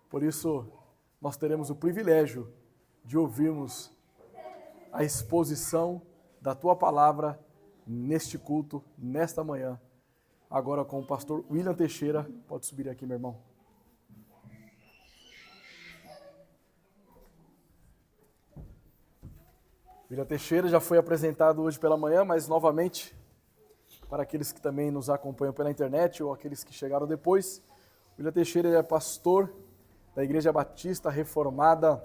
Por isso, nós teremos o privilégio de ouvirmos a exposição da Tua Palavra neste culto, nesta manhã. Agora com o pastor William Teixeira. Pode subir aqui, meu irmão. William Teixeira já foi apresentado hoje pela manhã, mas novamente, para aqueles que também nos acompanham pela internet ou aqueles que chegaram depois, William Teixeira é pastor da Igreja Batista Reformada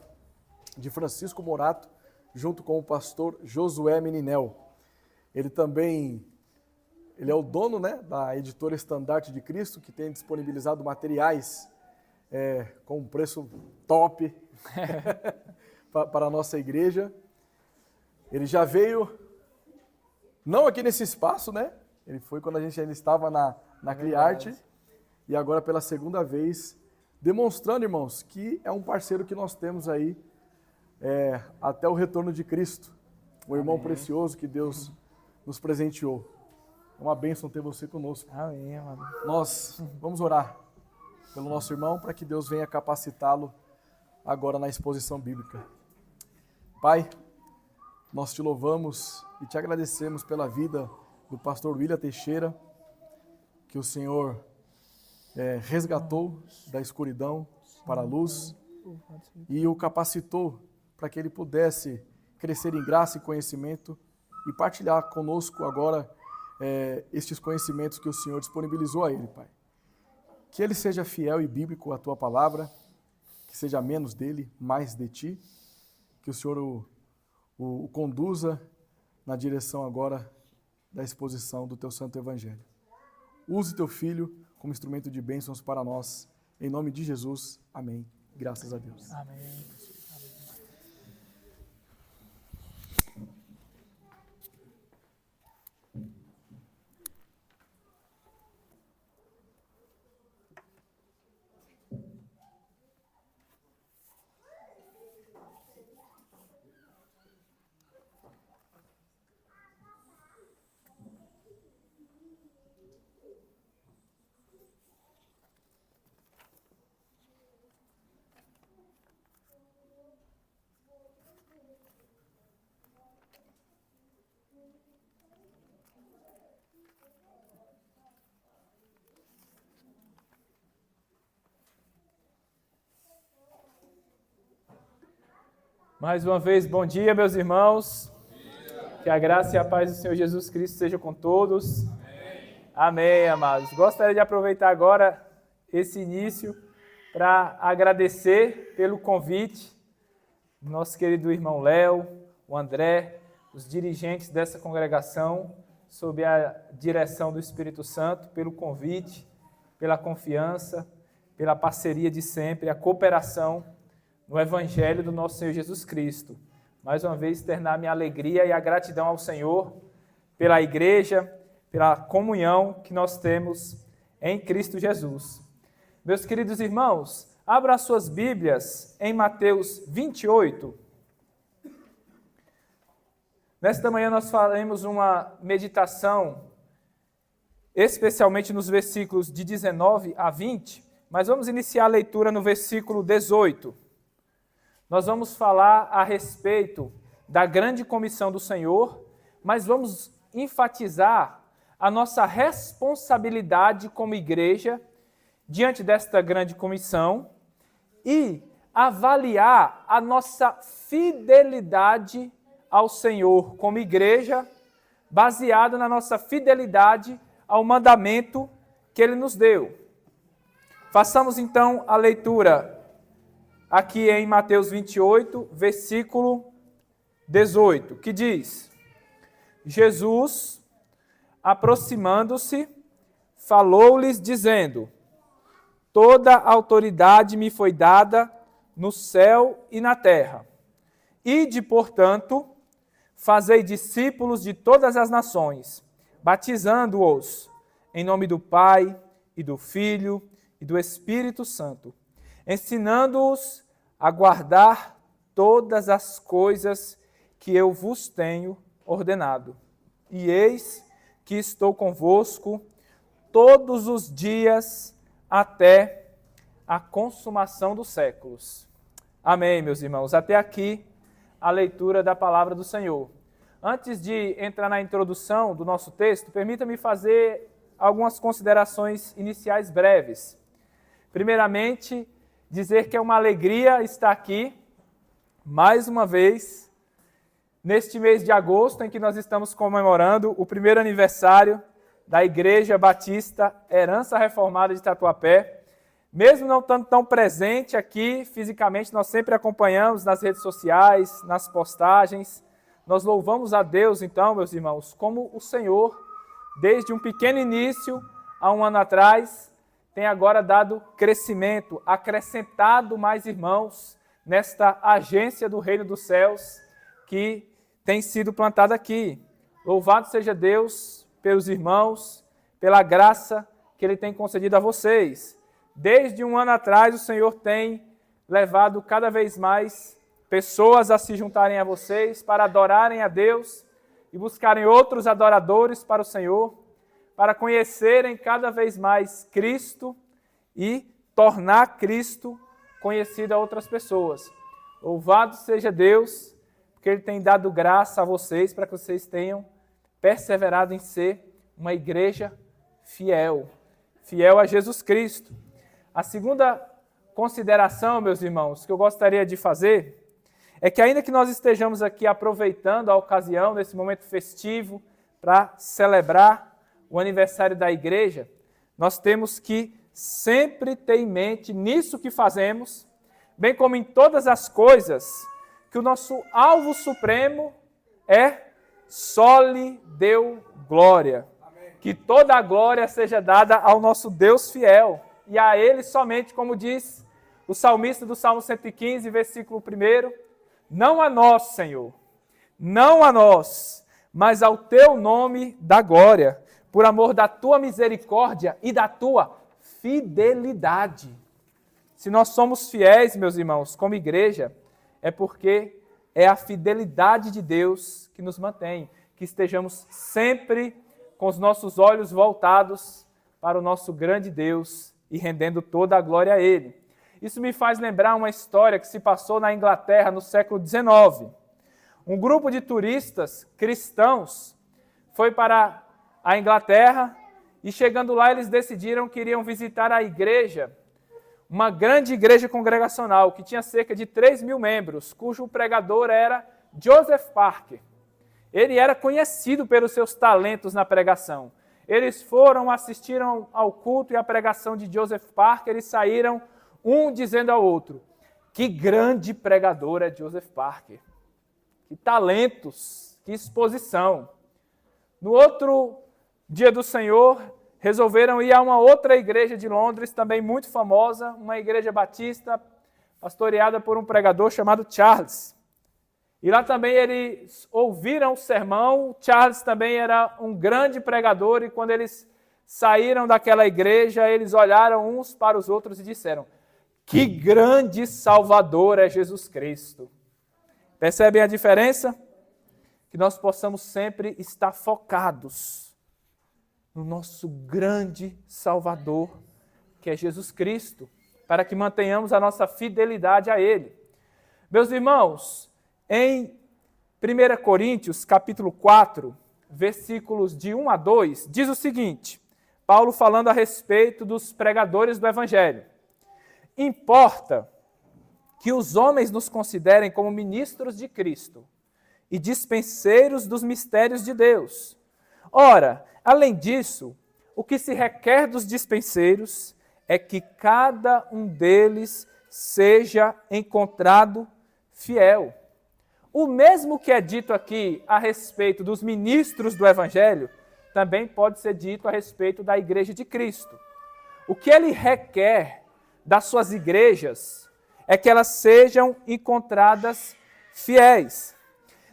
de Francisco Morato, junto com o pastor Josué Meninel. Ele é o dono, da editora Estandarte de Cristo, que tem disponibilizado materiais com um preço top para a nossa igreja. Ele já veio, não aqui nesse espaço, Ele foi quando a gente ainda estava na Criarte, e agora pela segunda vez, demonstrando, irmãos, que é um parceiro que nós temos aí até o retorno de Cristo. Um irmão precioso que Deus nos presenteou. É uma bênção ter você conosco. Amém, amado. Nós vamos orar pelo nosso irmão para que Deus venha capacitá-lo agora na exposição bíblica. Pai, nós te louvamos e te agradecemos pela vida do pastor William Teixeira, que o Senhor resgatou da escuridão para a luz e o capacitou para que ele pudesse crescer em graça e conhecimento e partilhar conosco agora estes conhecimentos que o Senhor disponibilizou a ele, Pai. Que ele seja fiel e bíblico à tua palavra, que seja menos dele, mais de ti, que o Senhor o conduza na direção agora da exposição do teu santo evangelho. Use teu filho como instrumento de bênçãos para nós. Em nome de Jesus. Amém. Graças a Deus. Amém. Mais uma vez, bom dia, meus irmãos. Que a graça e a paz do Senhor Jesus Cristo seja com todos. Amém, amados. Gostaria de aproveitar agora esse início para agradecer pelo convite do nosso querido irmão Léo, o André, os dirigentes dessa congregação, sob a direção do Espírito Santo, pelo convite, pela confiança, pela parceria de sempre, a cooperação no Evangelho do nosso Senhor Jesus Cristo. Mais uma vez, externar minha alegria e a gratidão ao Senhor pela igreja, pela comunhão que nós temos em Cristo Jesus. Meus queridos irmãos, abra as suas Bíblias em Mateus 28. Nesta manhã nós faremos uma meditação, especialmente nos versículos de 19 a 20, mas vamos iniciar a leitura no versículo 18. Nós vamos falar a respeito da grande comissão do Senhor, mas vamos enfatizar a nossa responsabilidade como igreja diante desta grande comissão e avaliar a nossa fidelidade ao Senhor como igreja, baseado na nossa fidelidade ao mandamento que Ele nos deu. Façamos então a leitura aqui em Mateus 28, versículo 18, que diz: Jesus, aproximando-se, falou-lhes dizendo: toda autoridade me foi dada no céu e na terra. Ide, portanto, fazei discípulos de todas as nações, batizando-os em nome do Pai e do Filho e do Espírito Santo, ensinando-os a guardar todas as coisas que eu vos tenho ordenado. E eis que estou convosco todos os dias até a consumação dos séculos. Amém, meus irmãos. Até aqui a leitura da palavra do Senhor. Antes de entrar na introdução do nosso texto, permita-me fazer algumas considerações iniciais breves. Primeiramente, dizer que é uma alegria estar aqui, mais uma vez, neste mês de agosto, em que nós estamos comemorando o primeiro aniversário da Igreja Batista Herança Reformada de Tatuapé. Mesmo não estando tão presente aqui fisicamente, nós sempre acompanhamos nas redes sociais, nas postagens. Nós louvamos a Deus, então, meus irmãos, como o Senhor, desde um pequeno início, há um ano atrás, tem agora dado crescimento, acrescentado mais irmãos nesta agência do Reino dos Céus que tem sido plantada aqui. Louvado seja Deus pelos irmãos, pela graça que Ele tem concedido a vocês. Desde um ano atrás, o Senhor tem levado cada vez mais pessoas a se juntarem a vocês para adorarem a Deus e buscarem outros adoradores para o Senhor, para conhecerem cada vez mais Cristo e tornar Cristo conhecido a outras pessoas. Louvado seja Deus, porque Ele tem dado graça a vocês para que vocês tenham perseverado em ser uma igreja fiel, fiel a Jesus Cristo. A segunda consideração, meus irmãos, que eu gostaria de fazer é que ainda que nós estejamos aqui aproveitando a ocasião, nesse momento festivo, para celebrar o aniversário da igreja, nós temos que sempre ter em mente nisso que fazemos, bem como em todas as coisas, que o nosso alvo supremo é só-lhe deu glória. Amém. Que toda a glória seja dada ao nosso Deus fiel. E a Ele somente, como diz o salmista do Salmo 115, versículo 1, não a nós, Senhor, não a nós, mas ao Teu nome da glória, por amor da Tua misericórdia e da Tua fidelidade. Se nós somos fiéis, meus irmãos, como igreja, é porque é a fidelidade de Deus que nos mantém, que estejamos sempre com os nossos olhos voltados para o nosso grande Deus, e rendendo toda a glória a Ele. Isso me faz lembrar uma história que se passou na Inglaterra no século XIX. Um grupo de turistas cristãos foi para a Inglaterra e, chegando lá, eles decidiram que iriam visitar a igreja, uma grande igreja congregacional que tinha cerca de 3.000 membros, cujo pregador era Joseph Parker. Ele era conhecido pelos seus talentos na pregação. Eles foram, assistiram ao culto e à pregação de Joseph Parker e saíram um dizendo ao outro: que grande pregador é Joseph Parker, que talentos, que exposição. No outro dia do Senhor, resolveram ir a uma outra igreja de Londres, também muito famosa, uma igreja batista, pastoreada por um pregador chamado Charles. E lá também eles ouviram o sermão. Charles também era um grande pregador, e quando eles saíram daquela igreja, eles olharam uns para os outros e disseram: que grande Salvador é Jesus Cristo. Percebem a diferença? Que nós possamos sempre estar focados no nosso grande Salvador, que é Jesus Cristo, para que mantenhamos a nossa fidelidade a Ele. Meus irmãos, em 1 Coríntios, capítulo 4, versículos de 1 a 2, diz o seguinte, Paulo falando a respeito dos pregadores do Evangelho: importa que os homens nos considerem como ministros de Cristo e dispenseiros dos mistérios de Deus. Ora, além disso, o que se requer dos dispenseiros é que cada um deles seja encontrado fiel. O mesmo que é dito aqui a respeito dos ministros do Evangelho, também pode ser dito a respeito da Igreja de Cristo. O que ele requer das suas igrejas é que elas sejam encontradas fiéis.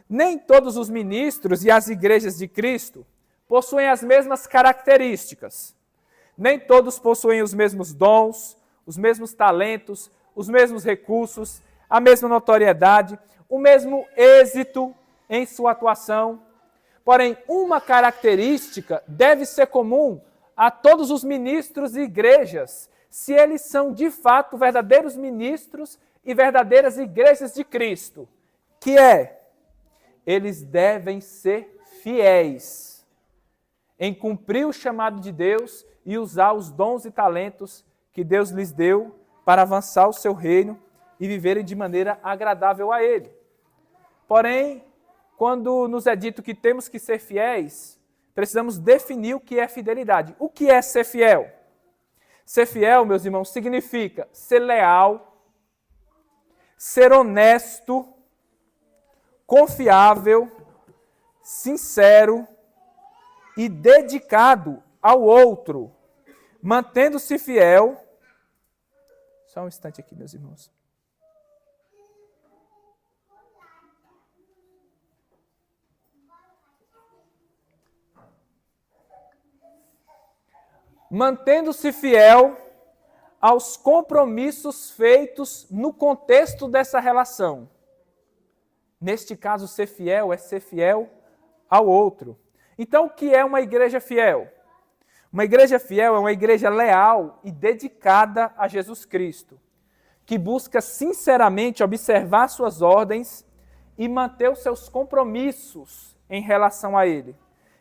Nem todos os ministros e as igrejas de Cristo possuem as mesmas características. Nem todos possuem os mesmos dons, os mesmos talentos, os mesmos recursos, a mesma notoriedade, o mesmo êxito em sua atuação. Porém, uma característica deve ser comum a todos os ministros e igrejas se eles são de fato verdadeiros ministros e verdadeiras igrejas de Cristo, que é, eles devem ser fiéis em cumprir o chamado de Deus e usar os dons e talentos que Deus lhes deu para avançar o seu reino e viverem de maneira agradável a Ele. Porém, quando nos é dito que temos que ser fiéis, precisamos definir o que é fidelidade. O que é ser fiel? Ser fiel, meus irmãos, significa ser leal, ser honesto, confiável, sincero e dedicado ao outro, mantendo-se fiel. Só um instante aqui, meus irmãos. Mantendo-se fiel aos compromissos feitos no contexto dessa relação. Neste caso, ser fiel é ser fiel ao outro. Então, o que é uma igreja fiel? Uma igreja fiel é uma igreja leal e dedicada a Jesus Cristo, que busca sinceramente observar suas ordens e manter os seus compromissos em relação a Ele.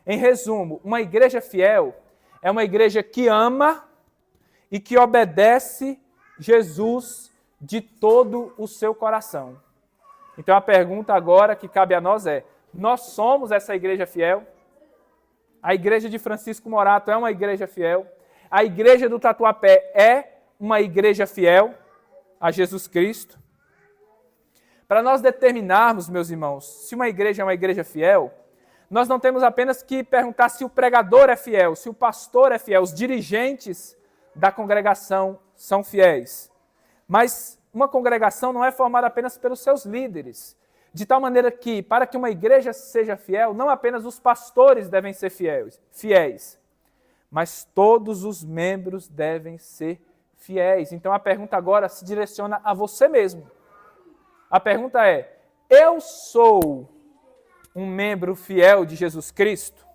Em resumo, uma igreja fiel é uma igreja que ama e que obedece Jesus de todo o seu coração. Então a pergunta agora que cabe a nós é: nós somos essa igreja fiel? A igreja de Francisco Morato é uma igreja fiel? A igreja do Tatuapé é uma igreja fiel a Jesus Cristo? Para nós determinarmos, meus irmãos, se uma igreja é uma igreja fiel, nós não temos apenas que perguntar se o pregador é fiel, se o pastor é fiel, os dirigentes da congregação são fiéis. Mas uma congregação não é formada apenas pelos seus líderes, de tal maneira que, para que uma igreja seja fiel, não apenas os pastores devem ser fiéis, mas todos os membros devem ser fiéis. Então a pergunta agora se direciona a você mesmo. A pergunta é: eu sou um membro fiel de Jesus Cristo?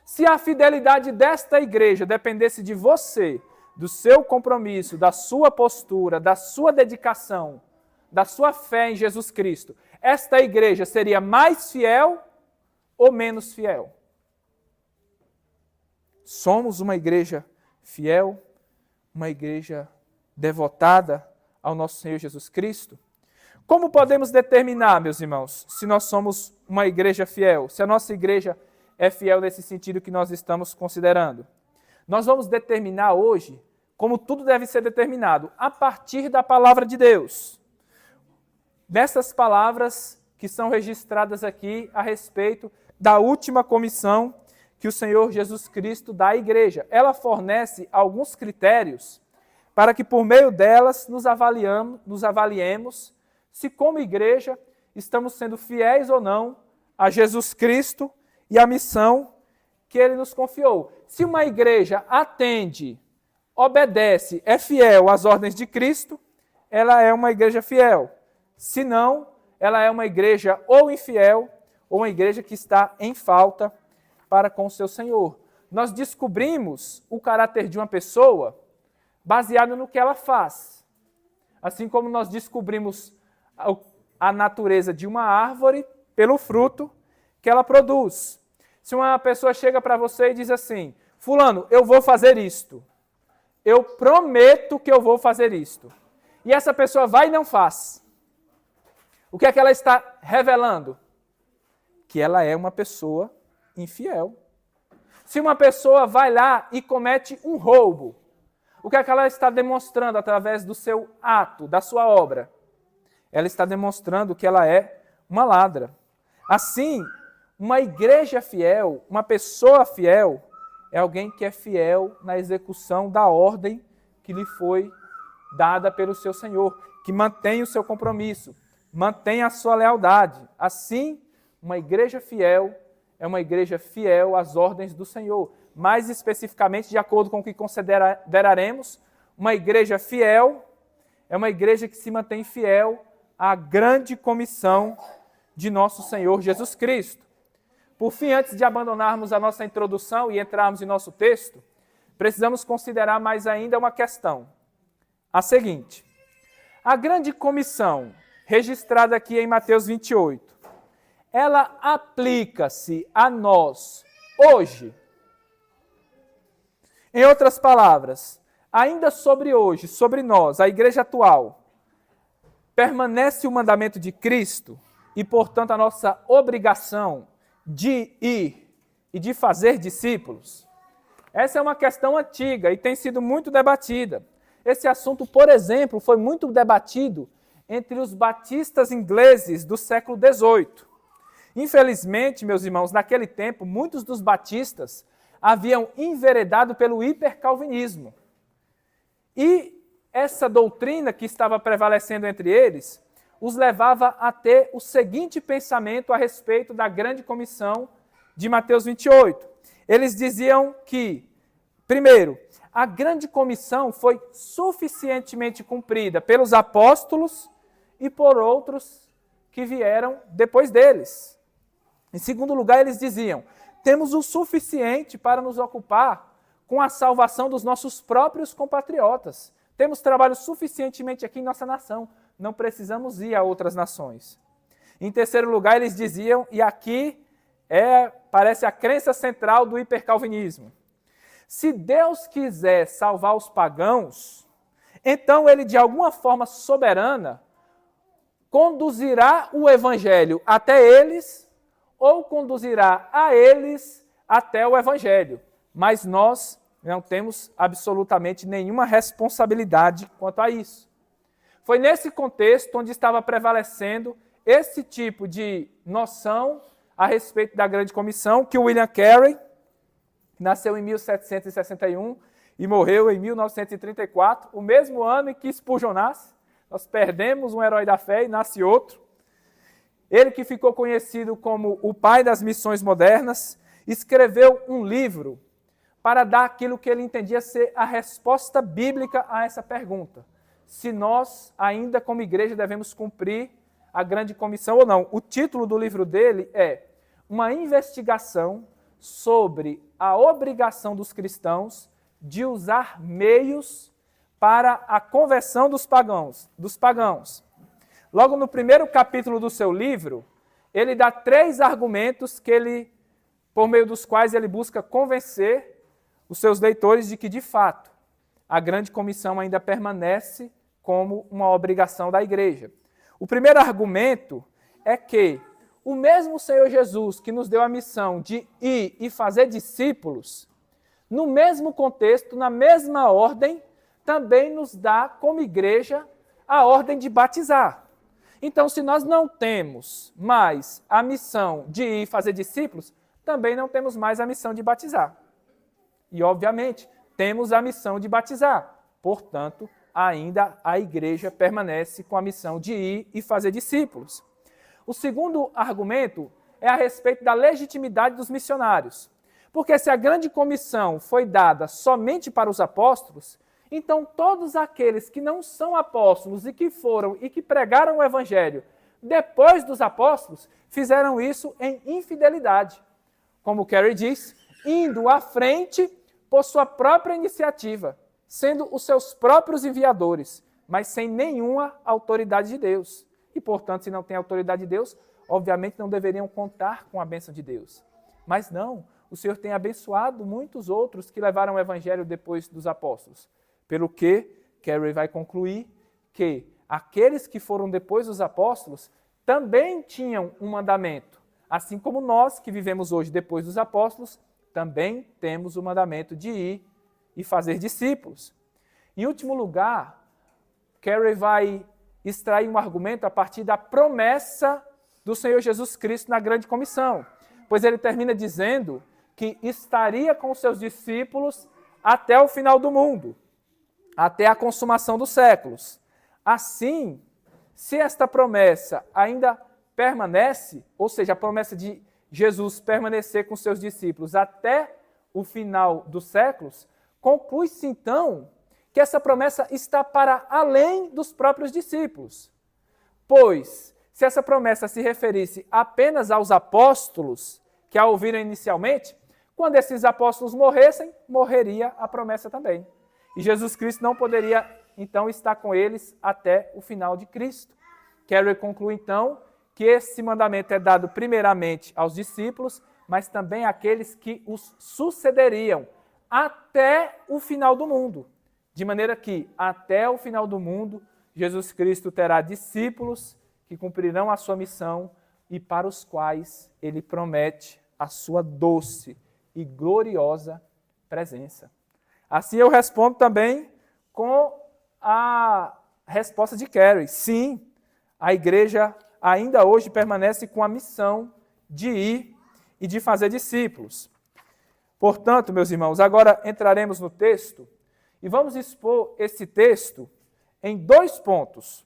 Se a fidelidade desta igreja dependesse de você, do seu compromisso, da sua postura, da sua dedicação, da sua fé em Jesus Cristo, esta igreja seria mais fiel ou menos fiel? Somos uma igreja fiel, uma igreja devotada ao nosso Senhor Jesus Cristo? Como podemos determinar, meus irmãos, se nós somos uma igreja fiel, se a nossa igreja é fiel nesse sentido que nós estamos considerando? Nós vamos determinar hoje, como tudo deve ser determinado, a partir da palavra de Deus. Dessas palavras que são registradas aqui a respeito da última comissão que o Senhor Jesus Cristo dá à igreja. Ela fornece alguns critérios para que por meio delas nos avaliemos se como igreja estamos sendo fiéis ou não a Jesus Cristo e à missão que Ele nos confiou. Se uma igreja atende, obedece, é fiel às ordens de Cristo, ela é uma igreja fiel. Se não, ela é uma igreja ou infiel, ou uma igreja que está em falta para com o seu Senhor. Nós descobrimos o caráter de uma pessoa baseado no que ela faz. Assim como nós descobrimos a natureza de uma árvore pelo fruto que ela produz. Se uma pessoa chega para você e diz assim: fulano, eu vou fazer isto. Eu prometo que eu vou fazer isto. E essa pessoa vai e não faz. O que é que ela está revelando? Que ela é uma pessoa infiel. Se uma pessoa vai lá e comete um roubo, o que é que ela está demonstrando através do seu ato, da sua obra? Ela está demonstrando que ela é uma ladra. Assim, uma igreja fiel, uma pessoa fiel, é alguém que é fiel na execução da ordem que lhe foi dada pelo seu Senhor, que mantém o seu compromisso, mantém a sua lealdade. Assim, uma igreja fiel é uma igreja fiel às ordens do Senhor. Mais especificamente, de acordo com o que consideraremos, uma igreja fiel é uma igreja que se mantém fiel à grande comissão de nosso Senhor Jesus Cristo. Por fim, antes de abandonarmos a nossa introdução e entrarmos em nosso texto, precisamos considerar mais ainda uma questão. A seguinte: a grande comissão, registrada aqui em Mateus 28, ela aplica-se a nós hoje? Em outras palavras, ainda sobre hoje, sobre nós, a igreja atual, permanece o mandamento de Cristo e, portanto, a nossa obrigação de ir e de fazer discípulos? Essa é uma questão antiga e tem sido muito debatida. Esse assunto, por exemplo, foi muito debatido entre os batistas ingleses do século XVIII. Infelizmente, meus irmãos, naquele tempo, muitos dos batistas haviam enveredado pelo hipercalvinismo. E essa doutrina que estava prevalecendo entre eles os levava a ter o seguinte pensamento a respeito da grande comissão de Mateus 28. Eles diziam que, primeiro, a grande comissão foi suficientemente cumprida pelos apóstolos e por outros que vieram depois deles. Em segundo lugar, eles diziam: temos o suficiente para nos ocupar com a salvação dos nossos próprios compatriotas. Temos trabalho suficientemente aqui em nossa nação, não precisamos ir a outras nações. Em terceiro lugar, eles diziam, e aqui parece a crença central do hipercalvinismo: se Deus quiser salvar os pagãos, então ele de alguma forma soberana conduzirá o evangelho até eles ou conduzirá a eles até o evangelho. Mas nós não temos absolutamente nenhuma responsabilidade quanto a isso. Foi nesse contexto onde estava prevalecendo esse tipo de noção a respeito da grande comissão que o William Carey, que nasceu em 1761 e morreu em 1934, o mesmo ano em que Spurgeon nasce. Nós perdemos um herói da fé e nasce outro. Ele, que ficou conhecido como o pai das missões modernas, escreveu um livro para dar aquilo que ele entendia ser a resposta bíblica a essa pergunta: se nós, ainda como igreja, devemos cumprir a grande comissão ou não. O título do livro dele é Uma investigação sobre a obrigação dos cristãos de usar meios para a conversão dos pagãos. Logo no primeiro capítulo do seu livro, ele dá 3 argumentos por meio dos quais ele busca convencer os seus leitores de que, de fato, a grande comissão ainda permanece como uma obrigação da igreja. O primeiro argumento é que o mesmo Senhor Jesus, que nos deu a missão de ir e fazer discípulos, no mesmo contexto, na mesma ordem, também nos dá, como igreja, a ordem de batizar. Então, se nós não temos mais a missão de ir fazer discípulos, também não temos mais a missão de batizar. E, obviamente, temos a missão de batizar. Portanto, ainda a igreja permanece com a missão de ir e fazer discípulos. O segundo argumento é a respeito da legitimidade dos missionários. Porque se a grande comissão foi dada somente para os apóstolos, então todos aqueles que não são apóstolos e que foram e que pregaram o evangelho depois dos apóstolos, fizeram isso em infidelidade. Como Carey diz, indo à frente por sua própria iniciativa, sendo os seus próprios enviadores, mas sem nenhuma autoridade de Deus. E, portanto, se não tem autoridade de Deus, obviamente não deveriam contar com a bênção de Deus. Mas não, o Senhor tem abençoado muitos outros que levaram o evangelho depois dos apóstolos. Pelo que Carey vai concluir que aqueles que foram depois dos apóstolos também tinham um mandamento. Assim como nós, que vivemos hoje depois dos apóstolos, também temos o mandamento de ir e fazer discípulos. Em último lugar, Carey vai extrair um argumento a partir da promessa do Senhor Jesus Cristo na grande comissão, pois ele termina dizendo que estaria com os seus discípulos até o final do mundo, até a consumação dos séculos. Assim, se esta promessa ainda permanece, ou seja, a promessa de Jesus permanecer com seus discípulos até o final dos séculos, conclui-se então que essa promessa está para além dos próprios discípulos. Pois, se essa promessa se referisse apenas aos apóstolos que a ouviram inicialmente, Quando esses apóstolos morressem, morreria a promessa também. E Jesus Cristo não poderia, então, estar com eles até o final de Cristo. Carey conclui, então, que esse mandamento é dado primeiramente aos discípulos, mas também àqueles que os sucederiam até o final do mundo. De maneira que, até o final do mundo, Jesus Cristo terá discípulos que cumprirão a sua missão e para os quais ele promete a sua doce e gloriosa presença. Assim eu respondo também com a resposta de Carey. Sim, a igreja ainda hoje permanece com a missão de ir e de fazer discípulos. Portanto, meus irmãos, agora entraremos no texto e vamos expor esse texto em 2 pontos.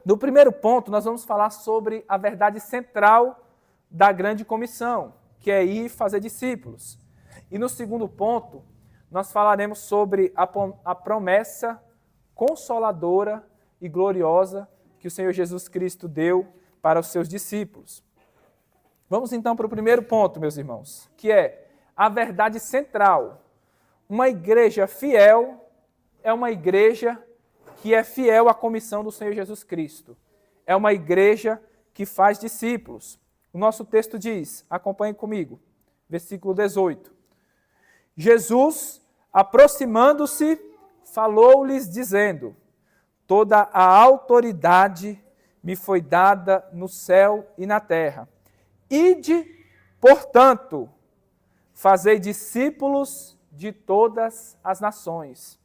No primeiro ponto, nós vamos falar sobre a verdade central da grande comissão, que é ir fazer discípulos. E no segundo ponto, nós falaremos sobre a promessa consoladora e gloriosa que o Senhor Jesus Cristo deu para os seus discípulos. Vamos então para o primeiro ponto, meus irmãos, que é a verdade central. Uma igreja fiel é uma igreja que é fiel à comissão do Senhor Jesus Cristo. É uma igreja que faz discípulos. O nosso texto diz, acompanhe comigo, versículo 18. Jesus, aproximando-se, falou-lhes dizendo: toda a autoridade me foi dada no céu e na terra. Ide, portanto, fazei discípulos de todas as nações,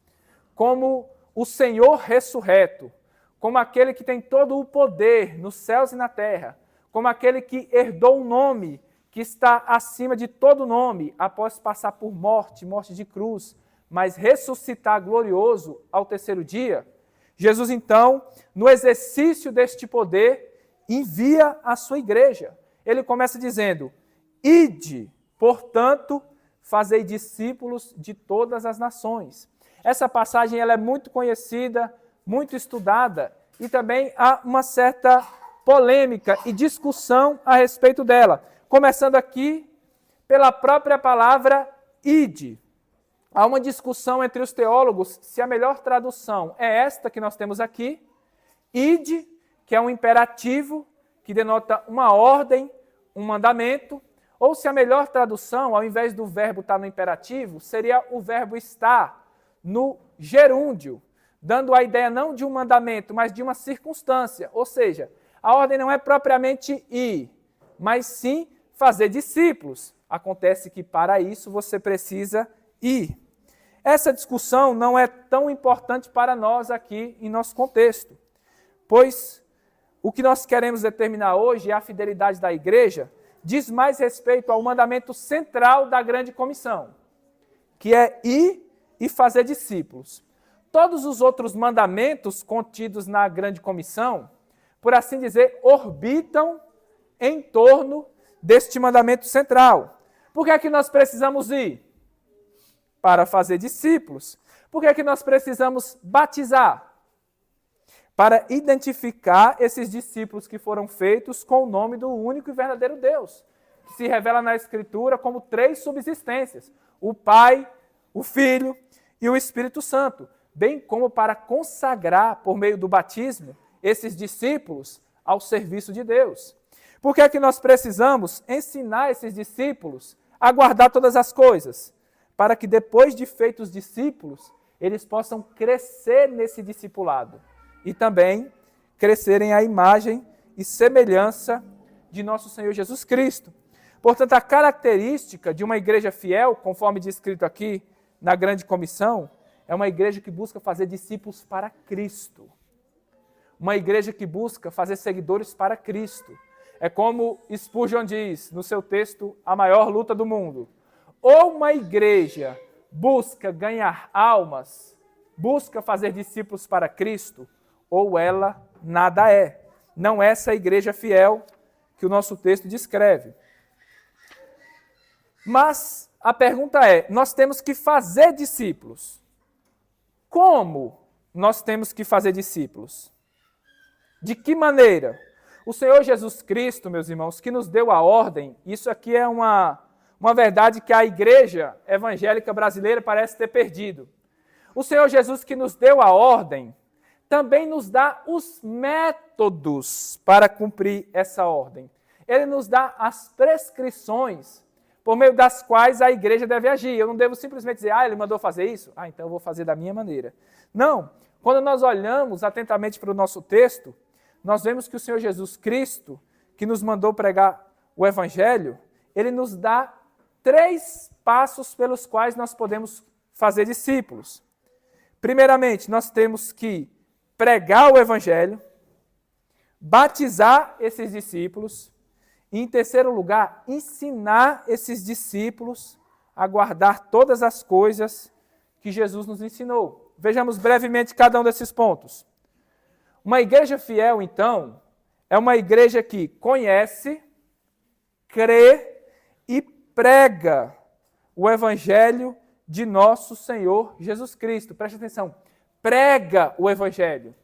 como o Senhor ressurreto, como aquele que tem todo o poder nos céus e na terra, como aquele que herdou um nome que está acima de todo nome, após passar por morte de cruz, mas ressuscitar glorioso ao terceiro dia. Jesus, então, no exercício deste poder, envia a sua igreja. Ele começa dizendo: ide, portanto, fazei discípulos de todas as nações. Essa passagem ela é muito conhecida, muito estudada, e também há uma certa polêmica e discussão a respeito dela. Começando aqui pela própria palavra ide. Há uma discussão entre os teólogos se a melhor tradução é esta que nós temos aqui, ide, que é um imperativo que denota uma ordem, um mandamento, ou se a melhor tradução, ao invés do verbo estar no imperativo, seria o verbo estar no gerúndio, dando a ideia não de um mandamento, mas de uma circunstância. Ou seja, a ordem não é propriamente ir, mas sim fazer discípulos. Acontece que para isso você precisa ir. Essa discussão não é tão importante para nós aqui em nosso contexto, pois o que nós queremos determinar hoje é a fidelidade da igreja, diz mais respeito ao mandamento central da grande comissão, que é ir e fazer discípulos. Todos os outros mandamentos contidos na grande comissão, por assim dizer, orbitam em torno deste mandamento central. Por que é que nós precisamos ir? Para fazer discípulos. Por que é que nós precisamos batizar? Para identificar esses discípulos que foram feitos com o nome do único e verdadeiro Deus, que se revela na Escritura como 3 subsistências: o Pai, o Filho e o Espírito Santo, bem como para consagrar, por meio do batismo, esses discípulos ao serviço de Deus. Por que é que nós precisamos ensinar esses discípulos a guardar todas as coisas? Para que depois de feitos discípulos, eles possam crescer nesse discipulado e também crescerem à imagem e semelhança de nosso Senhor Jesus Cristo. Portanto, a característica de uma igreja fiel, conforme descrito aqui na grande comissão, é uma igreja que busca fazer discípulos para Cristo. Uma igreja que busca fazer seguidores para Cristo. É como Spurgeon diz no seu texto A Maior Luta do Mundo: ou uma igreja busca ganhar almas, busca fazer discípulos para Cristo, ou ela nada é. Não é essa igreja fiel que o nosso texto descreve. Mas a pergunta é, nós temos que fazer discípulos. Como nós temos que fazer discípulos? De que maneira? O Senhor Jesus Cristo, meus irmãos, que nos deu a ordem, isso aqui é uma uma verdade que a igreja evangélica brasileira parece ter perdido. O Senhor Jesus, que nos deu a ordem, também nos dá os métodos para cumprir essa ordem. Ele nos dá as prescrições por meio das quais a igreja deve agir. Eu não devo simplesmente dizer, ele mandou fazer isso? Então eu vou fazer da minha maneira. Não. Quando nós olhamos atentamente para o nosso texto, nós vemos que o Senhor Jesus Cristo, que nos mandou pregar o Evangelho, ele nos dá 3 passos pelos quais nós podemos fazer discípulos. Primeiramente, nós temos que pregar o Evangelho, batizar esses discípulos e, em terceiro lugar, ensinar esses discípulos a guardar todas as coisas que Jesus nos ensinou. Vejamos brevemente cada um desses pontos. Uma igreja fiel, então, é uma igreja que conhece, crê e prega o Evangelho de nosso Senhor Jesus Cristo. Preste atenção. Prega o Evangelho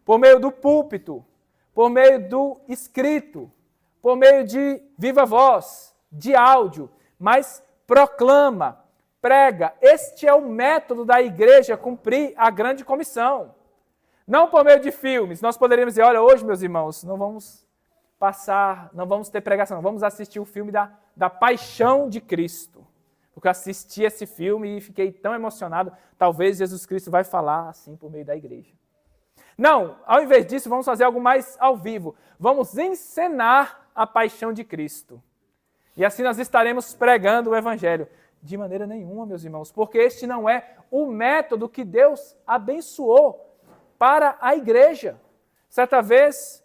por meio do púlpito, por meio do escrito, por meio de viva voz, de áudio, mas proclama, prega. Este é o método da igreja cumprir a grande comissão. Não por meio de filmes. Nós poderíamos dizer, olha, hoje, meus irmãos, não vamos ter pregação, não. Vamos assistir o filme da Paixão de Cristo. Porque eu assisti esse filme e fiquei tão emocionado, talvez Jesus Cristo vai falar assim por meio da igreja. Não, ao invés disso, vamos fazer algo mais ao vivo. Vamos encenar a paixão de Cristo. E assim nós estaremos pregando o Evangelho. De maneira nenhuma, meus irmãos, porque este não é o método que Deus abençoou para a igreja. Certa vez,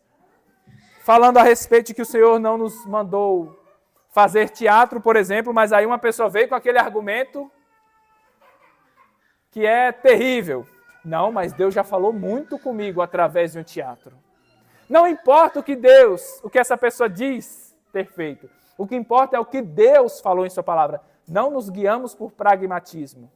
falando a respeito de que o Senhor não nos mandou fazer teatro, por exemplo, mas aí uma pessoa veio com aquele argumento que é terrível. Não, mas Deus já falou muito comigo através de um teatro. Não importa o que essa pessoa diz ter feito. O que importa é o que Deus falou em sua palavra. Não nos guiamos por pragmatismo.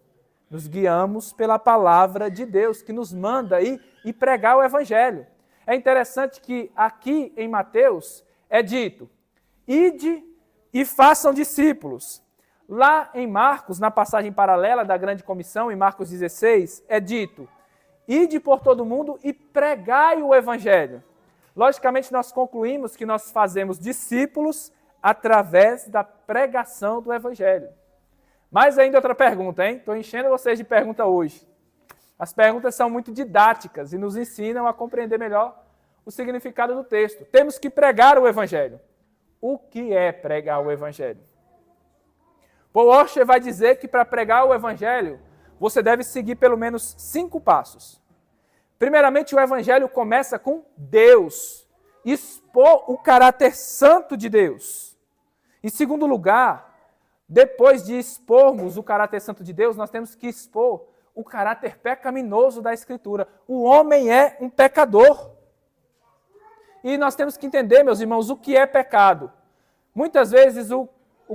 Nos guiamos pela palavra de Deus, que nos manda ir e pregar o Evangelho. É interessante que aqui em Mateus é dito, ide e façam discípulos. Lá em Marcos, na passagem paralela da grande comissão, em Marcos 16, é dito, ide por todo mundo e pregai o Evangelho. Logicamente, nós concluímos que nós fazemos discípulos através da pregação do Evangelho. Mas ainda outra pergunta, hein? Estou enchendo vocês de pergunta hoje. As perguntas são muito didáticas e nos ensinam a compreender melhor o significado do texto. Temos que pregar o Evangelho. O que é pregar o Evangelho? Paul Washer vai dizer que para pregar o Evangelho, você deve seguir pelo menos 5 passos. Primeiramente, o Evangelho começa com Deus. Expor o caráter santo de Deus. Em segundo lugar, depois de expormos o caráter santo de Deus, nós temos que expor o caráter pecaminoso da Escritura. O homem é um pecador. E nós temos que entender, meus irmãos, o que é pecado. Muitas vezes o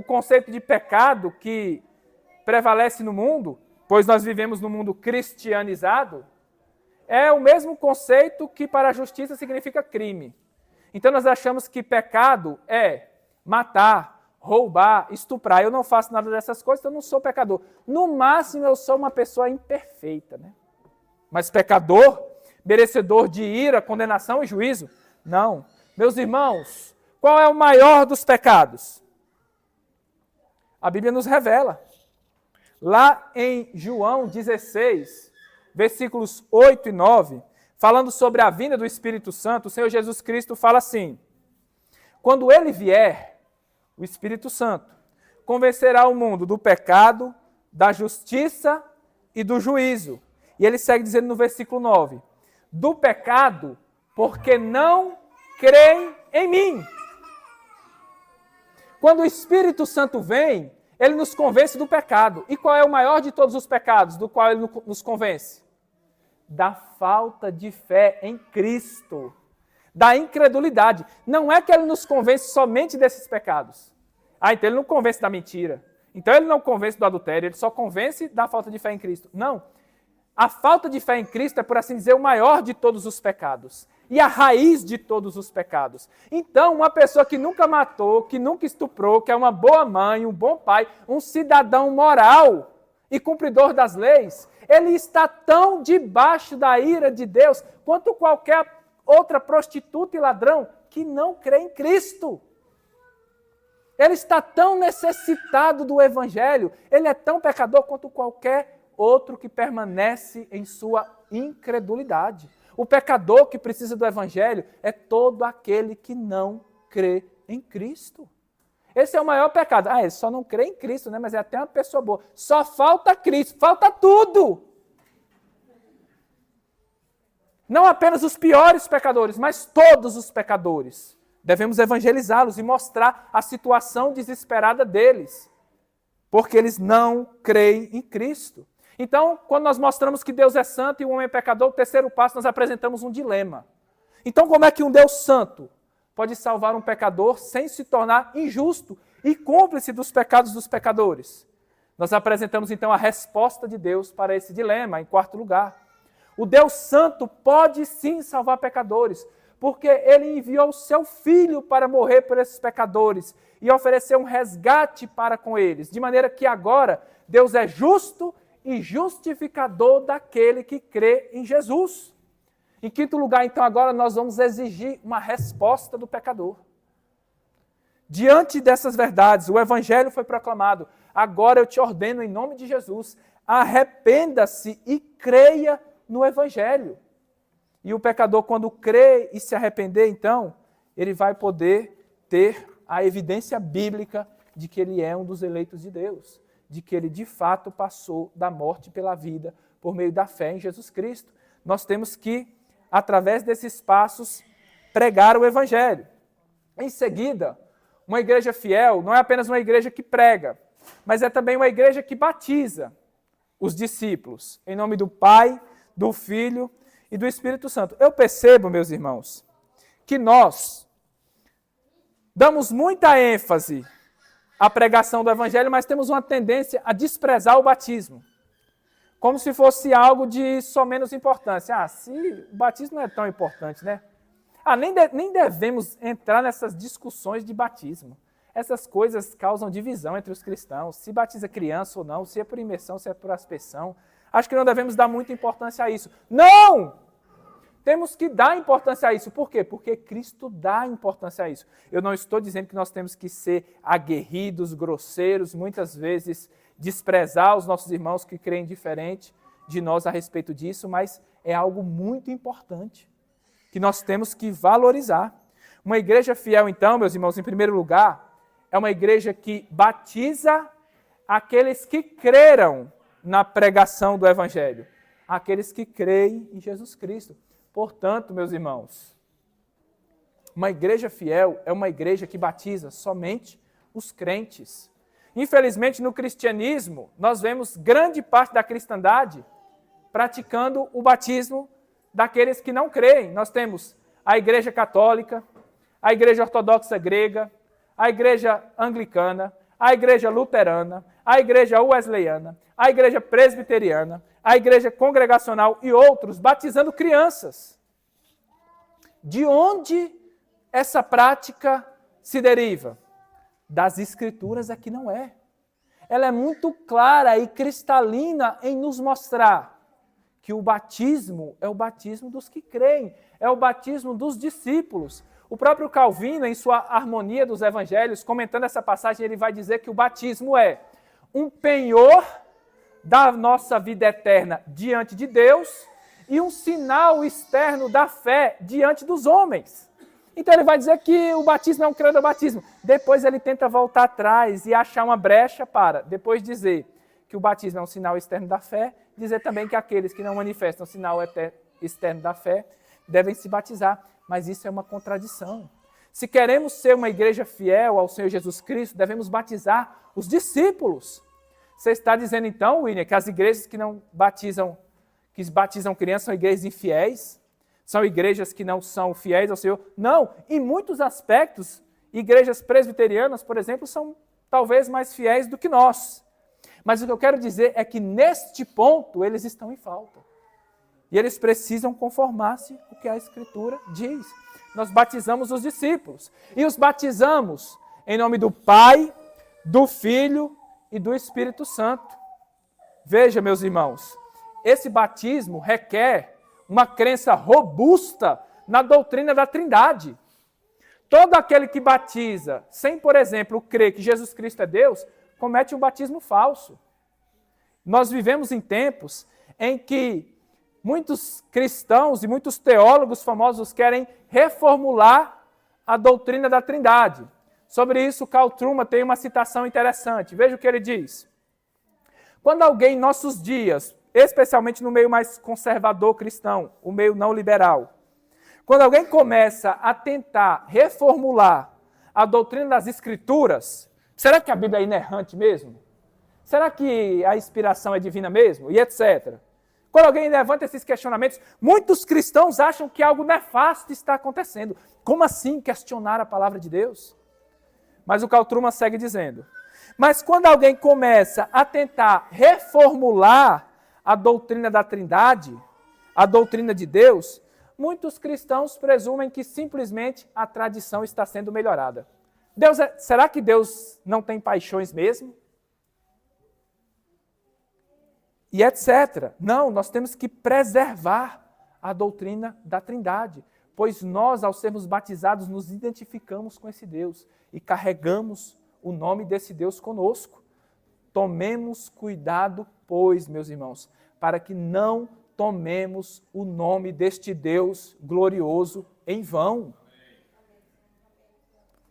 conceito de pecado que prevalece no mundo, pois nós vivemos num mundo cristianizado, é o mesmo conceito que para a justiça significa crime. Então nós achamos que pecado é matar, roubar, estuprar. Eu não faço nada dessas coisas, então eu não sou pecador. No máximo eu sou uma pessoa imperfeita, né? Mas pecador, merecedor de ira, condenação e juízo? Não. Meus irmãos, qual é o maior dos pecados? A Bíblia nos revela. Lá em João 16, versículos 8 e 9, falando sobre a vinda do Espírito Santo, o Senhor Jesus Cristo fala assim, quando ele vier, o Espírito Santo convencerá o mundo do pecado, da justiça e do juízo. E ele segue dizendo no versículo 9, do pecado, porque não creem em mim. Quando o Espírito Santo vem, ele nos convence do pecado. E qual é o maior de todos os pecados do qual ele nos convence? Da falta de fé em Cristo, da incredulidade. Não é que ele nos convence somente desses pecados. Então ele não convence da mentira. Então ele não convence do adultério, ele só convence da falta de fé em Cristo. Não. A falta de fé em Cristo é, por assim dizer, o maior de todos os pecados. e a raiz de todos os pecados. Então, uma pessoa que nunca matou, que nunca estuprou, que é uma boa mãe, um bom pai, um cidadão moral e cumpridor das leis, ele está tão debaixo da ira de Deus quanto qualquer outra prostituta e ladrão que não crê em Cristo. Ele está tão necessitado do Evangelho, ele é tão pecador quanto qualquer outro que permanece em sua incredulidade. O pecador que precisa do Evangelho é todo aquele que não crê em Cristo. Esse é o maior pecado. Ele só não crê em Cristo, né? Mas é até uma pessoa boa. Só falta Cristo, falta tudo. Não apenas os piores pecadores, mas todos os pecadores. Devemos evangelizá-los e mostrar a situação desesperada deles, porque eles não creem em Cristo. Então, quando nós mostramos que Deus é santo e o homem é pecador, o terceiro passo, nós apresentamos um dilema. Então, como é que um Deus santo pode salvar um pecador sem se tornar injusto e cúmplice dos pecados dos pecadores? Nós apresentamos, então, a resposta de Deus para esse dilema, em quarto lugar. O Deus santo pode sim salvar pecadores, porque ele enviou o seu Filho para morrer por esses pecadores e oferecer um resgate para com eles, de maneira que agora Deus é justo e justificador daquele que crê em Jesus. Em quinto lugar, então, agora nós vamos exigir uma resposta do pecador. Diante dessas verdades, o Evangelho foi proclamado. Agora eu te ordeno, em nome de Jesus, arrependa-se e creia no Evangelho. E o pecador, quando crê e se arrepender, então, ele vai poder ter a evidência bíblica de que ele é um dos eleitos de Deus, de que ele de fato passou da morte pela vida por meio da fé em Jesus Cristo. Nós temos que, através desses passos, pregar o Evangelho. Em seguida, uma igreja fiel não é apenas uma igreja que prega, mas é também uma igreja que batiza os discípulos, em nome do Pai, do Filho e do Espírito Santo. Eu percebo, meus irmãos, que nós damos muita ênfase à pregação do Evangelho, mas temos uma tendência a desprezar o batismo, como se fosse algo de só menos importância. Se o batismo não é tão importante, né? Nem devemos entrar nessas discussões de batismo. Essas coisas causam divisão entre os cristãos, se batiza criança ou não, se é por imersão, se é por aspersão. Acho que não devemos dar muita importância a isso. Não! Temos que dar importância a isso. Por quê? Porque Cristo dá importância a isso. Eu não estou dizendo que nós temos que ser aguerridos, grosseiros, muitas vezes desprezar os nossos irmãos que creem diferente de nós a respeito disso, mas é algo muito importante que nós temos que valorizar. Uma igreja fiel, então, meus irmãos, em primeiro lugar, é uma igreja que batiza aqueles que creram na pregação do Evangelho, aqueles que creem em Jesus Cristo. Portanto, meus irmãos, uma igreja fiel é uma igreja que batiza somente os crentes. Infelizmente, no cristianismo, nós vemos grande parte da cristandade praticando o batismo daqueles que não creem. Nós temos a igreja católica, a igreja ortodoxa grega, a igreja anglicana, a igreja luterana, a igreja wesleyana, a igreja presbiteriana, a igreja congregacional e outros batizando crianças. De onde essa prática se deriva? Das Escrituras é que não é. Ela é muito clara e cristalina em nos mostrar que o batismo é o batismo dos que creem, é o batismo dos discípulos. O próprio Calvino, em sua Harmonia dos Evangelhos, comentando essa passagem, ele vai dizer que o batismo é um penhor da nossa vida eterna diante de Deus e um sinal externo da fé diante dos homens. Então ele vai dizer que o batismo é um credobatismo. Depois ele tenta voltar atrás e achar uma brecha para, depois dizer que o batismo é um sinal externo da fé, dizer também que aqueles que não manifestam o sinal externo da fé devem se batizar. Mas isso é uma contradição. Se queremos ser uma igreja fiel ao Senhor Jesus Cristo, devemos batizar os discípulos. Você está dizendo então, William, que as igrejas que não batizam, que batizam crianças são igrejas infiéis? São igrejas que não são fiéis ao Senhor? Não, em muitos aspectos, igrejas presbiterianas, por exemplo, são talvez mais fiéis do que nós. Mas o que eu quero dizer é que neste ponto eles estão em falta. E eles precisam conformar-se com o que a Escritura diz. Nós batizamos os discípulos. E os batizamos em nome do Pai, do Filho e do Espírito Santo. Veja, meus irmãos, esse batismo requer uma crença robusta na doutrina da Trindade. Todo aquele que batiza sem, por exemplo, crer que Jesus Cristo é Deus, comete um batismo falso. Nós vivemos em tempos em que muitos cristãos e muitos teólogos famosos querem reformular a doutrina da Trindade. Sobre isso, Carl Trueman tem uma citação interessante. Veja o que ele diz. Quando alguém em nossos dias, especialmente no meio mais conservador cristão, o meio não liberal, quando alguém começa a tentar reformular a doutrina das Escrituras, será que a Bíblia é inerrante mesmo? Será que a inspiração é divina mesmo? E etc. Quando alguém levanta esses questionamentos, muitos cristãos acham que algo nefasto está acontecendo. Como assim questionar a palavra de Deus? Mas o Carl Trueman segue dizendo, mas quando alguém começa a tentar reformular a doutrina da Trindade, a doutrina de Deus, muitos cristãos presumem que simplesmente a tradição está sendo melhorada. Será que Deus não tem paixões mesmo? E etc. Não, nós temos que preservar a doutrina da Trindade, pois nós, ao sermos batizados, nos identificamos com esse Deus e carregamos o nome desse Deus conosco. Tomemos cuidado, pois, meus irmãos, para que não tomemos o nome deste Deus glorioso em vão.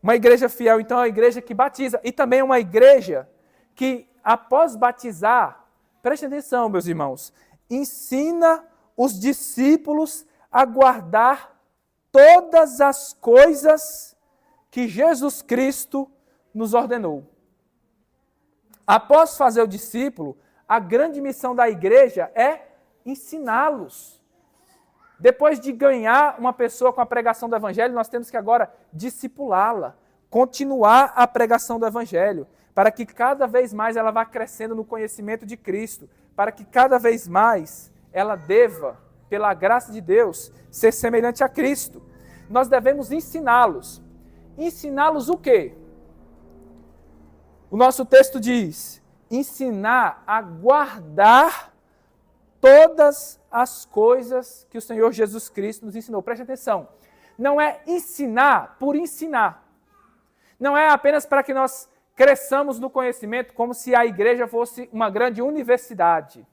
Uma igreja fiel, então, é uma igreja que batiza. E também é uma igreja que, após batizar, preste atenção, meus irmãos, ensina os discípulos a guardar todas as coisas que Jesus Cristo nos ordenou. Após fazer o discípulo, a grande missão da igreja é ensiná-los. Depois de ganhar uma pessoa com a pregação do Evangelho, nós temos que agora discipulá-la, continuar a pregação do Evangelho, para que cada vez mais ela vá crescendo no conhecimento de Cristo, para que cada vez mais ela deva, pela graça de Deus, ser semelhante a Cristo. Nós devemos ensiná-los. Ensiná-los o quê? O nosso texto diz, ensinar a guardar todas as coisas que o Senhor Jesus Cristo nos ensinou. Preste atenção. Não é ensinar por ensinar. Não é apenas para que nós cresçamos no conhecimento como se a igreja fosse uma grande universidade.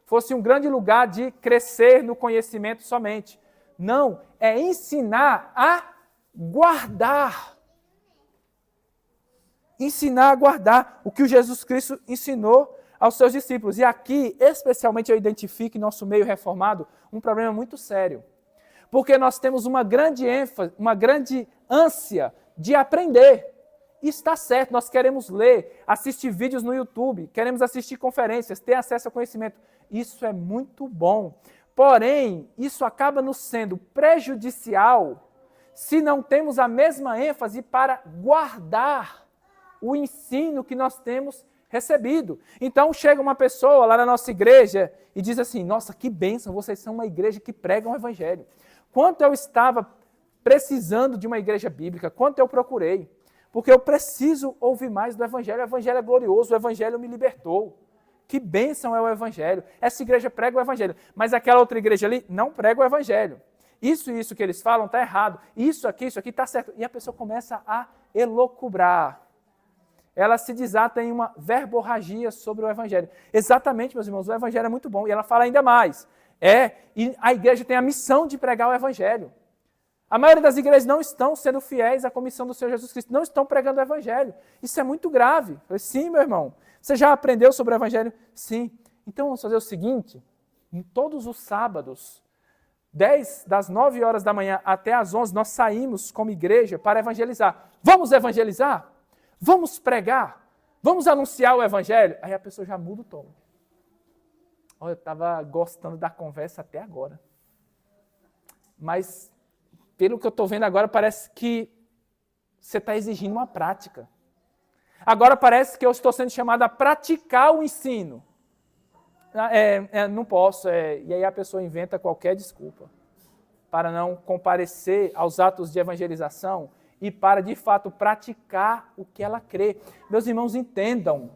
Fosse um grande lugar de crescer no conhecimento somente. Não, é ensinar a guardar. Ensinar a guardar o que o Jesus Cristo ensinou aos seus discípulos. E aqui, especialmente, eu identifico em nosso meio reformado um problema muito sério. Porque nós temos uma grande ênfase, uma grande ânsia de aprender. E está certo, nós queremos ler, assistir vídeos no YouTube, queremos assistir conferências, ter acesso ao conhecimento. Isso é muito bom. Porém, isso acaba nos sendo prejudicial se não temos a mesma ênfase para guardar o ensino que nós temos recebido. Então chega uma pessoa lá na nossa igreja e diz assim, nossa, que bênção, vocês são uma igreja que prega o Evangelho. Quanto eu estava precisando de uma igreja bíblica, quanto eu procurei, porque eu preciso ouvir mais do Evangelho. O Evangelho é glorioso, o Evangelho me libertou. Que bênção é o Evangelho. Essa igreja prega o Evangelho, mas aquela outra igreja ali não prega o Evangelho. Isso e isso que eles falam está errado. Isso aqui está certo. E a pessoa começa a elocubrar. Ela se desata em uma verborragia sobre o Evangelho. Exatamente, meus irmãos, o Evangelho é muito bom. E ela fala ainda mais. E a igreja tem a missão de pregar o Evangelho. A maioria das igrejas não estão sendo fiéis à comissão do Senhor Jesus Cristo. Não estão pregando o Evangelho. Isso é muito grave. Eu falei, sim, meu irmão. Você já aprendeu sobre o Evangelho? Sim. Então vamos fazer o seguinte. Em todos os sábados, das 9 horas da manhã até as 11, nós saímos como igreja para evangelizar. Vamos evangelizar? Vamos pregar? Vamos anunciar o Evangelho? Aí a pessoa já muda o tom. Olha, eu estava gostando da conversa até agora. Mas, pelo que eu estou vendo agora, parece que você está exigindo uma prática. Agora parece que eu estou sendo chamado a praticar o ensino. não posso. E aí a pessoa inventa qualquer desculpa para não comparecer aos atos de evangelização e para, de fato, praticar o que ela crê. Meus irmãos, entendam,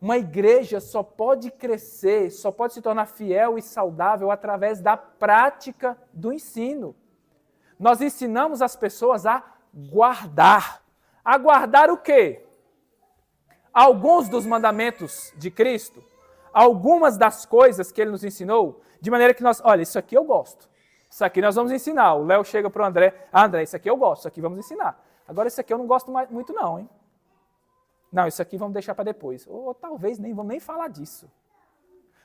uma igreja só pode crescer, só pode se tornar fiel e saudável através da prática do ensino. Nós ensinamos as pessoas a guardar. A guardar o quê? Alguns dos mandamentos de Cristo, algumas das coisas que ele nos ensinou, de maneira que nós, olha, isso aqui eu gosto. Isso aqui nós vamos ensinar. O Léo chega para o André, André, isso aqui eu gosto, isso aqui vamos ensinar. Agora, isso aqui eu não gosto muito não, hein? Não, isso aqui vamos deixar para depois. Ou talvez nem vamos nem falar disso.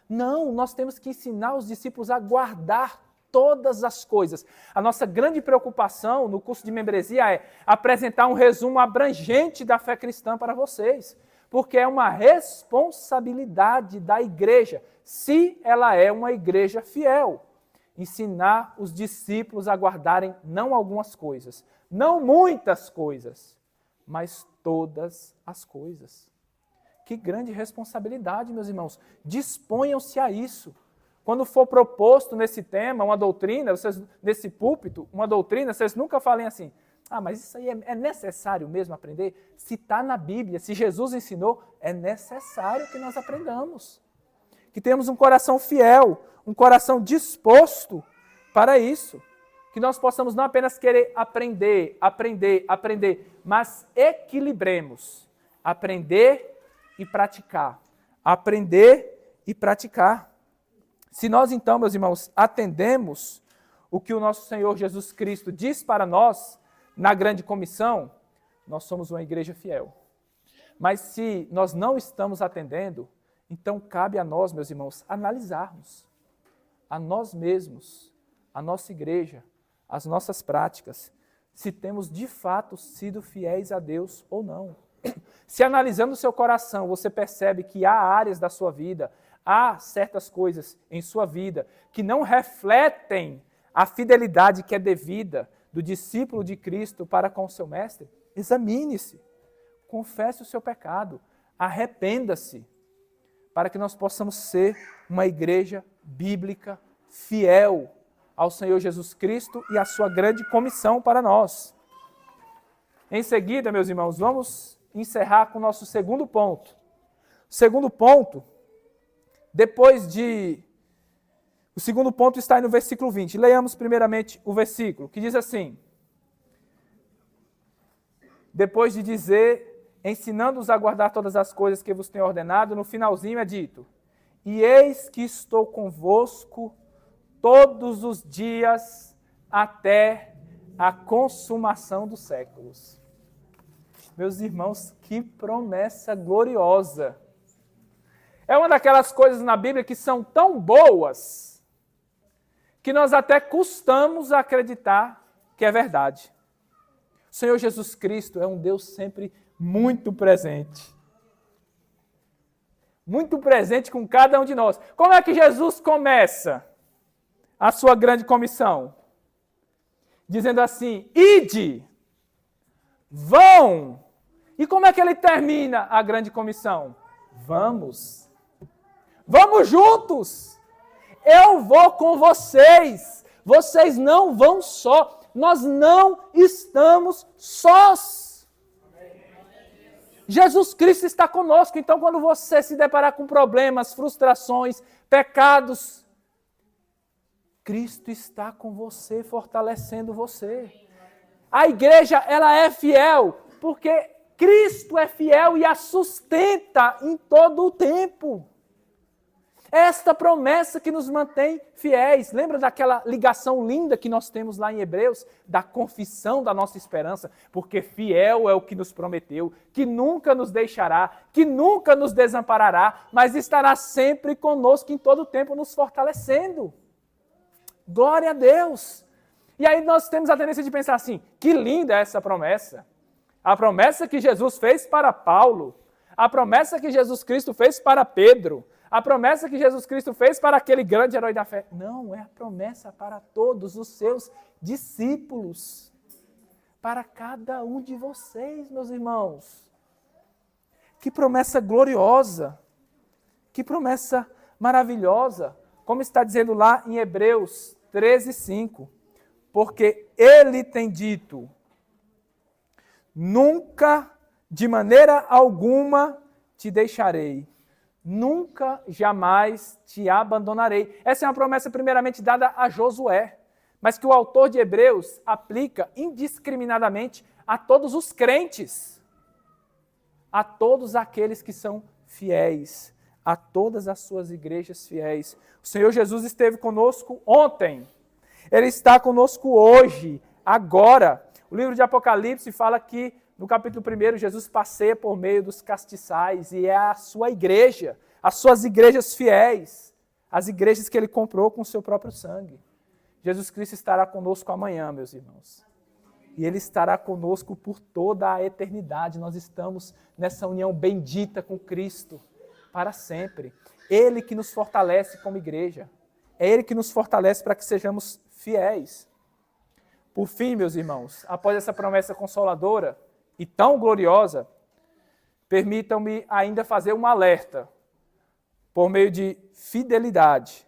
Não, nós temos que ensinar os discípulos a guardar todas as coisas. A nossa grande preocupação no curso de membresia é apresentar um resumo abrangente da fé cristã para vocês, porque é uma responsabilidade da igreja, se ela é uma igreja fiel, ensinar os discípulos a guardarem não algumas coisas, não muitas coisas, mas todas as coisas. Que grande responsabilidade, meus irmãos. Disponham-se a isso. Quando for proposto nesse tema, uma doutrina, vocês, nesse púlpito, uma doutrina, vocês nunca falem assim, mas isso aí é necessário mesmo aprender? Se está na Bíblia, se Jesus ensinou, é necessário que nós aprendamos. Que tenhamos um coração fiel, um coração disposto para isso. Que nós possamos não apenas querer aprender, mas equilibremos. Aprender e praticar. Aprender e praticar. Se nós então, meus irmãos, atendemos o que o nosso Senhor Jesus Cristo diz para nós na grande comissão, nós somos uma igreja fiel. Mas se nós não estamos atendendo, então cabe a nós, meus irmãos, analisarmos a nós mesmos, a nossa igreja, as nossas práticas, se temos de fato sido fiéis a Deus ou não. Se analisando o seu coração, você percebe que há áreas da sua vida, há certas coisas em sua vida que não refletem a fidelidade que é devida do discípulo de Cristo para com o seu mestre, examine-se, confesse o seu pecado, arrependa-se, para que nós possamos ser uma igreja bíblica fiel ao Senhor Jesus Cristo e à sua grande comissão para nós. Em seguida, meus irmãos, vamos encerrar com o nosso segundo ponto. O segundo ponto, o segundo ponto está aí no versículo 20. Leiamos primeiramente o versículo, que diz assim: depois de dizer, ensinando-os a guardar todas as coisas que vos tenho ordenado, no finalzinho é dito: e eis que estou convosco todos os dias até a consumação dos séculos. Meus irmãos, que promessa gloriosa! É uma daquelas coisas na Bíblia que são tão boas que nós até custamos a acreditar que é verdade. O Senhor Jesus Cristo é um Deus sempre muito presente. Muito presente com cada um de nós. Como é que Jesus começa a sua grande comissão? Dizendo assim: ide, vão. E como é que ele termina a grande comissão? Vamos. Vamos juntos. Eu vou com vocês. Vocês não vão só. Nós não estamos sós. Jesus Cristo está conosco. Então, quando você se deparar com problemas, frustrações, pecados, Cristo está com você, fortalecendo você. A igreja, ela é fiel, porque Cristo é fiel e a sustenta em todo o tempo. Esta promessa que nos mantém fiéis. Lembra daquela ligação linda que nós temos lá em Hebreus? Da confissão da nossa esperança. Porque fiel é o que nos prometeu, que nunca nos deixará, que nunca nos desamparará, mas estará sempre conosco em todo o tempo, nos fortalecendo. Glória a Deus! E aí nós temos a tendência de pensar assim: que linda é essa promessa. A promessa que Jesus fez para Paulo, a promessa que Jesus Cristo fez para Pedro, a promessa que Jesus Cristo fez para aquele grande herói da fé. Não, é a promessa para todos os seus discípulos. Para cada um de vocês, meus irmãos. Que promessa gloriosa. Que promessa maravilhosa, como está dizendo lá em Hebreus 13:5. Porque ele tem dito: nunca, de maneira alguma, te deixarei. Nunca, jamais te abandonarei. Essa é uma promessa primeiramente dada a Josué, mas que o autor de Hebreus aplica indiscriminadamente a todos os crentes, a todos aqueles que são fiéis, a todas as suas igrejas fiéis. O Senhor Jesus esteve conosco ontem, Ele está conosco hoje, agora. O livro de Apocalipse fala que, no capítulo 1, Jesus passeia por meio dos castiçais e é a sua igreja, as suas igrejas fiéis, as igrejas que Ele comprou com o seu próprio sangue. Jesus Cristo estará conosco amanhã, meus irmãos. E Ele estará conosco por toda a eternidade. Nós estamos nessa união bendita com Cristo para sempre. Ele que nos fortalece como igreja. É Ele que nos fortalece para que sejamos fiéis. Por fim, meus irmãos, após essa promessa consoladora e tão gloriosa, permitam-me ainda fazer um alerta. Por meio de fidelidade,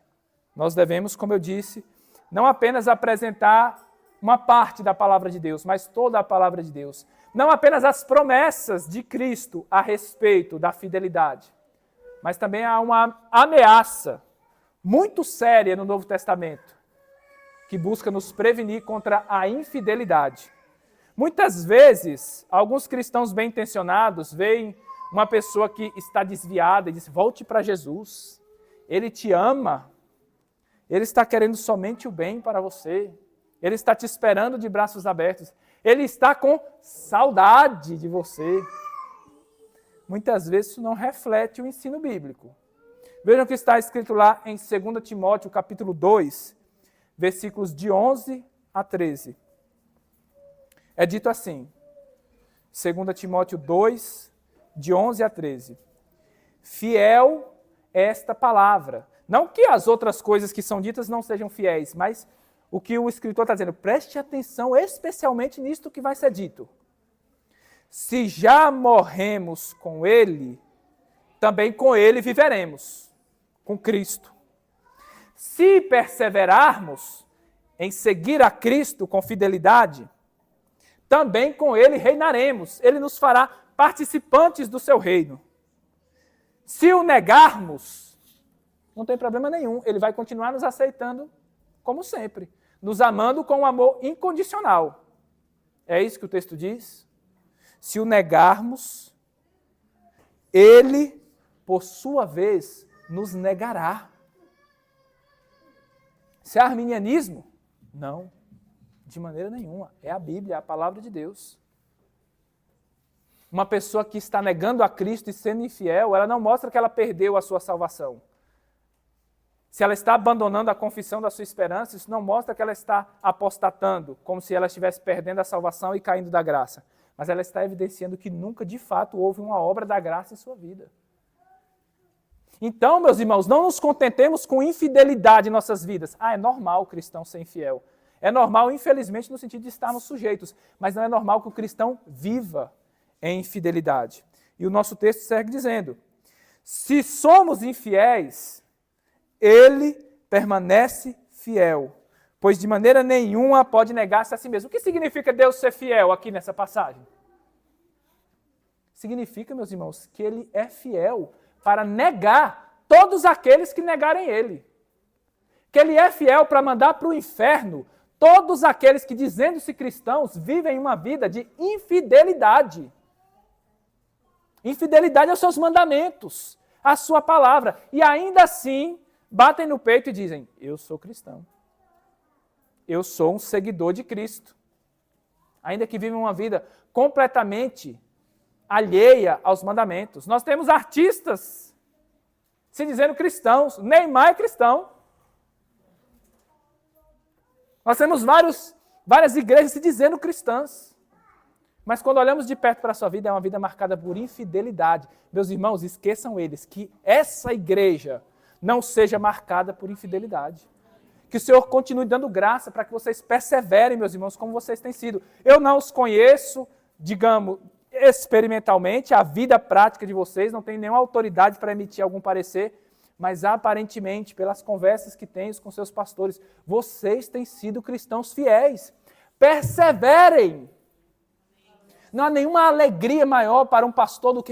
nós devemos, como eu disse, não apenas apresentar uma parte da palavra de Deus, mas toda a palavra de Deus. Não apenas as promessas de Cristo a respeito da fidelidade, mas também há uma ameaça muito séria no Novo Testamento, que busca nos prevenir contra a infidelidade. Muitas vezes, alguns cristãos bem-intencionados veem uma pessoa que está desviada e diz: volte para Jesus, Ele te ama, Ele está querendo somente o bem para você, Ele está te esperando de braços abertos, Ele está com saudade de você. Muitas vezes isso não reflete o ensino bíblico. Vejam o que está escrito lá em 2 Timóteo, capítulo 2, versículos de 11 a 13. É dito assim, 2 Timóteo 2, de 11 a 13. Fiel é esta palavra. Não que as outras coisas que são ditas não sejam fiéis, mas o que o escritor está dizendo, preste atenção especialmente nisto que vai ser dito. Se já morremos com Ele, também com Ele viveremos, com Cristo. Se perseverarmos em seguir a Cristo com fidelidade, também com Ele reinaremos. Ele nos fará participantes do seu reino. Se o negarmos, não tem problema nenhum. Ele vai continuar nos aceitando como sempre, nos amando com um amor incondicional. É isso que o texto diz? Se o negarmos, Ele, por sua vez, nos negará. Se é arminianismo? Não, de maneira nenhuma. É a Bíblia, é a palavra de Deus. Uma pessoa que está negando a Cristo e sendo infiel, ela não mostra que ela perdeu a sua salvação. Se ela está abandonando a confissão da sua esperança, isso não mostra que ela está apostatando, como se ela estivesse perdendo a salvação e caindo da graça. Mas ela está evidenciando que nunca, de fato, houve uma obra da graça em sua vida. Então, meus irmãos, não nos contentemos com infidelidade em nossas vidas. É normal o cristão ser infiel. É normal, infelizmente, no sentido de estarmos sujeitos. Mas não é normal que o cristão viva em infidelidade. E o nosso texto segue dizendo, se somos infiéis, Ele permanece fiel, pois de maneira nenhuma pode negar-se a si mesmo. O que significa Deus ser fiel aqui nessa passagem? Significa, meus irmãos, que Ele é fiel para negar todos aqueles que negarem Ele. Que Ele é fiel para mandar para o inferno todos aqueles que, dizendo-se cristãos, vivem uma vida de infidelidade. Infidelidade aos seus mandamentos, à sua palavra. E ainda assim, batem no peito e dizem, eu sou cristão. Eu sou um seguidor de Cristo. Ainda que vivem uma vida completamente alheia aos mandamentos. Nós temos artistas se dizendo cristãos. Neymar é cristão. Nós temos várias igrejas se dizendo cristãs. Mas quando olhamos de perto para a sua vida, é uma vida marcada por infidelidade. Meus irmãos, esqueçam eles que essa igreja não seja marcada por infidelidade. Que o Senhor continue dando graça para que vocês perseverem, meus irmãos, como vocês têm sido. Eu não os conheço, digamos, experimentalmente, a vida prática de vocês, não tenho nenhuma autoridade para emitir algum parecer, mas aparentemente, pelas conversas que têm com seus pastores, vocês têm sido cristãos fiéis. Perseverem! Não há nenhuma alegria maior para um pastor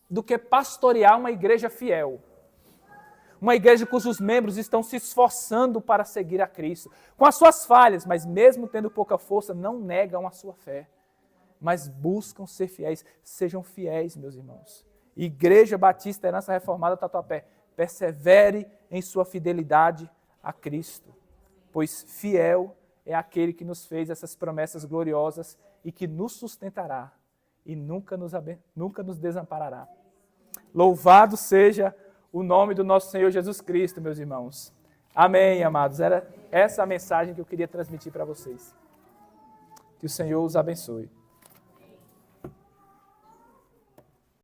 do que pastorear uma igreja fiel. Uma igreja cujos membros estão se esforçando para seguir a Cristo, com as suas falhas, mas mesmo tendo pouca força, não negam a sua fé, mas buscam ser fiéis. Sejam fiéis, meus irmãos. Igreja Batista Herança Reformada Tatuapé, persevere em sua fidelidade a Cristo, pois fiel é aquele que nos fez essas promessas gloriosas e que nos sustentará e nunca nos desamparará. Louvado seja o nome do nosso Senhor Jesus Cristo, meus irmãos. Amém, amados. Era essa a mensagem que eu queria transmitir para vocês. Que o Senhor os abençoe.